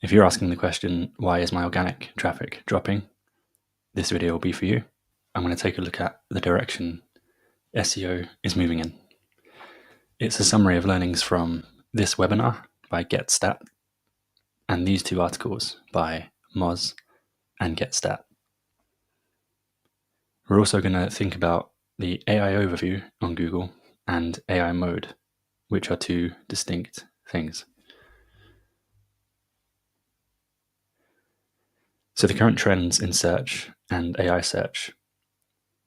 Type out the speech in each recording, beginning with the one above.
If you're asking the question, why is my organic traffic dropping? This video will be for you. I'm going to take a look at the direction SEO is moving in. It's a summary of learnings from this webinar by GetStat and these two articles by Moz and GetStat. We're also going to think about the AI overview on Google and AI mode, which are two distinct things. So the current trends in search and AI search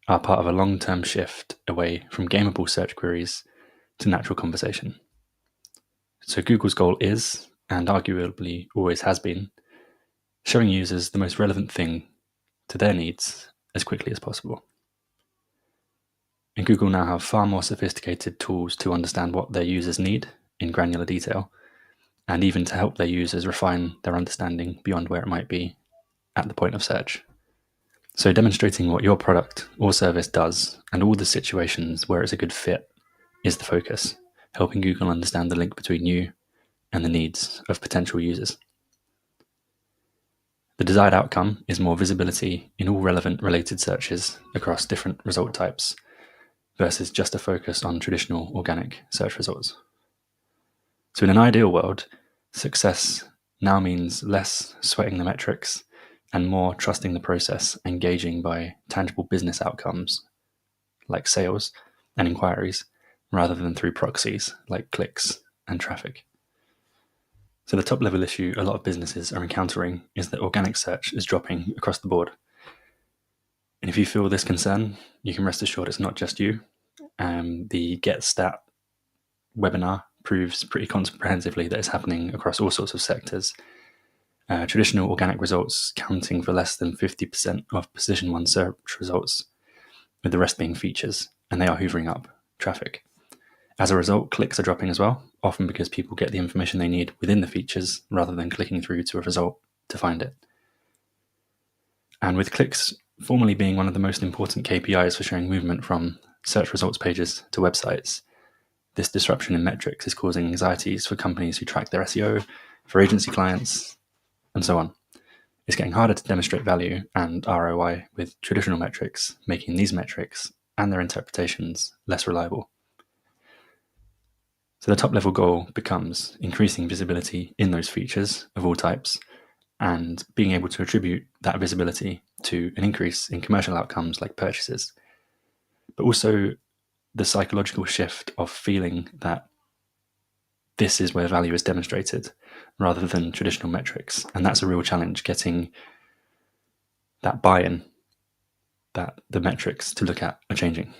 are part of a long-term shift away from gameable search queries to natural conversation. So Google's goal is, and arguably always has been, showing users the most relevant thing to their needs as quickly as possible. And Google now have far more sophisticated tools to understand what their users need in granular detail, and even to help their users refine their understanding beyond where it might be at the point of search. So demonstrating what your product or service does and all the situations where it's a good fit is the focus, helping Google understand the link between you and the needs of potential users. The desired outcome is more visibility in all relevant related searches across different result types versus just a focus on traditional organic search results. So in an ideal world, success now means less sweating the metrics and more trusting the process, engaging by tangible business outcomes like sales and inquiries, rather than through proxies like clicks and traffic. So the top level issue a lot of businesses are encountering is that organic search is dropping across the board. And if you feel this concern, you can rest assured it's not just you. The GetStat webinar proves pretty comprehensively that it's happening across all sorts of sectors. Traditional organic results counting for less than 50% of position 1 search results, with the rest being features, and they are hoovering up traffic. As a result, clicks are dropping as well, often because people get the information they need within the features rather than clicking through to a result to find it. And with clicks formerly being one of the most important KPIs for showing movement from search results pages to websites, this disruption in metrics is causing anxieties for companies who track their SEO, for agency clients, and so on. It's getting harder to demonstrate value and ROI with traditional metrics, making these metrics and their interpretations less reliable. So the top level goal becomes increasing visibility in those features of all types and being able to attribute that visibility to an increase in commercial outcomes like purchases, but also the psychological shift of feeling that this is where value is demonstrated rather than traditional metrics. And that's a real challenge, getting that buy-in that the metrics to look at are changing.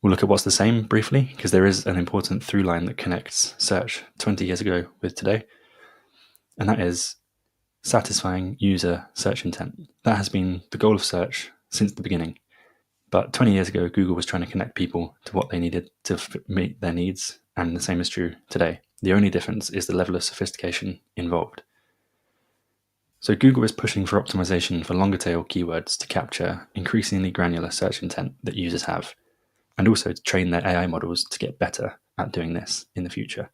We'll look at what's the same briefly, because there is an important through line that connects search 20 years ago with today, and that is satisfying user search intent. That has been the goal of search since the beginning. But 20 years ago, Google was trying to connect people to what they needed to meet their needs, and the same is true today. The only difference is the level of sophistication involved. So Google is pushing for optimization for longer tail keywords to capture increasingly granular search intent that users have, and also to train their AI models to get better at doing this in the future.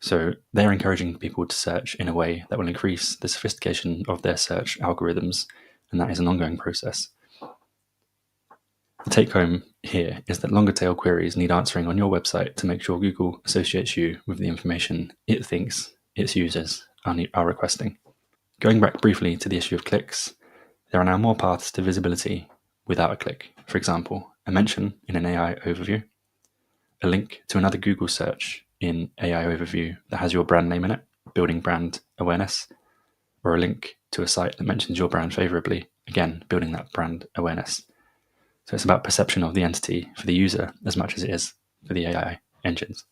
So they're encouraging people to search in a way that will increase the sophistication of their search algorithms, and that is an ongoing process. The take home here is that longer tail queries need answering on your website to make sure Google associates you with the information it thinks its users are requesting. Going back briefly to the issue of clicks, there are now more paths to visibility without a click. For example, a mention in an AI overview, a link to another Google search in AI overview that has your brand name in it, building brand awareness, or a link to a site that mentions your brand favorably, again, building that brand awareness. So it's about perception of the entity for the user as much as it is for the AI engines.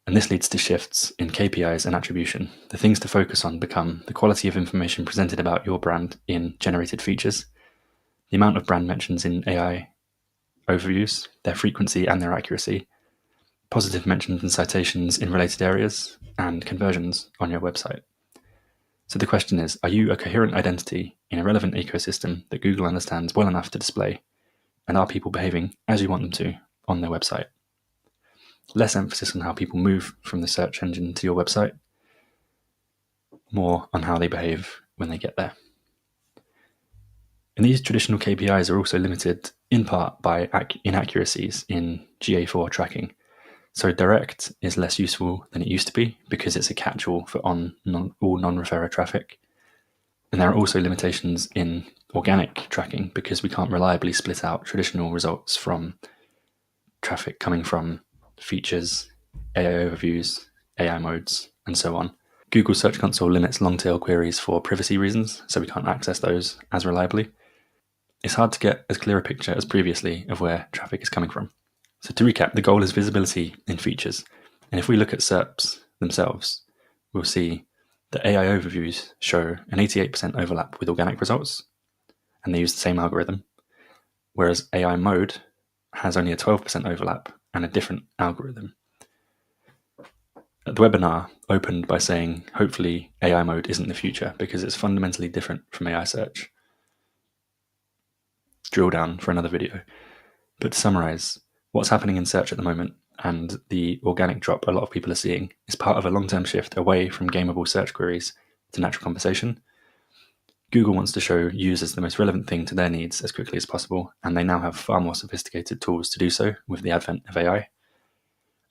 And this leads to shifts in KPIs and attribution. The things to focus on become the quality of information presented about your brand in generated features, the amount of brand mentions in AI overviews, their frequency and their accuracy, positive mentions and citations in related areas, and conversions on your website. So the question is, are you a coherent identity in a relevant ecosystem that Google understands well enough to display? And are people behaving as you want them to on their website? Less emphasis on how people move from the search engine to your website, more on how they behave when they get there. And these traditional KPIs are also limited in part by inaccuracies in GA4 tracking. So direct is less useful than it used to be because it's a catch-all for all non-referrer traffic. And there are also limitations in organic tracking because we can't reliably split out traditional results from traffic coming from features, AI overviews, AI modes, and so on. Google Search Console limits long-tail queries for privacy reasons, so we can't access those as reliably. It's hard to get as clear a picture as previously of where traffic is coming from. So to recap, the goal is visibility in features. And if we look at SERPs themselves, we'll see that AI overviews show an 88% overlap with organic results, and they use the same algorithm, whereas AI mode has only a 12% overlap and a different algorithm. The webinar opened by saying, hopefully AI mode isn't the future because it's fundamentally different from AI search. Drill down for another video. But to summarize, what's happening in search at the moment and the organic drop a lot of people are seeing is part of a long-term shift away from gameable search queries to natural conversation. Google wants to show users the most relevant thing to their needs as quickly as possible, and they now have far more sophisticated tools to do so with the advent of AI.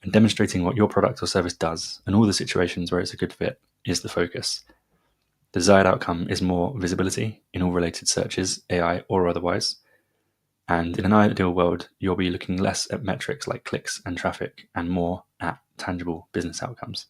And demonstrating what your product or service does and all the situations where it's a good fit is the focus. The desired outcome is more visibility in all related searches, AI or otherwise. And in an ideal world, you'll be looking less at metrics like clicks and traffic and more at tangible business outcomes.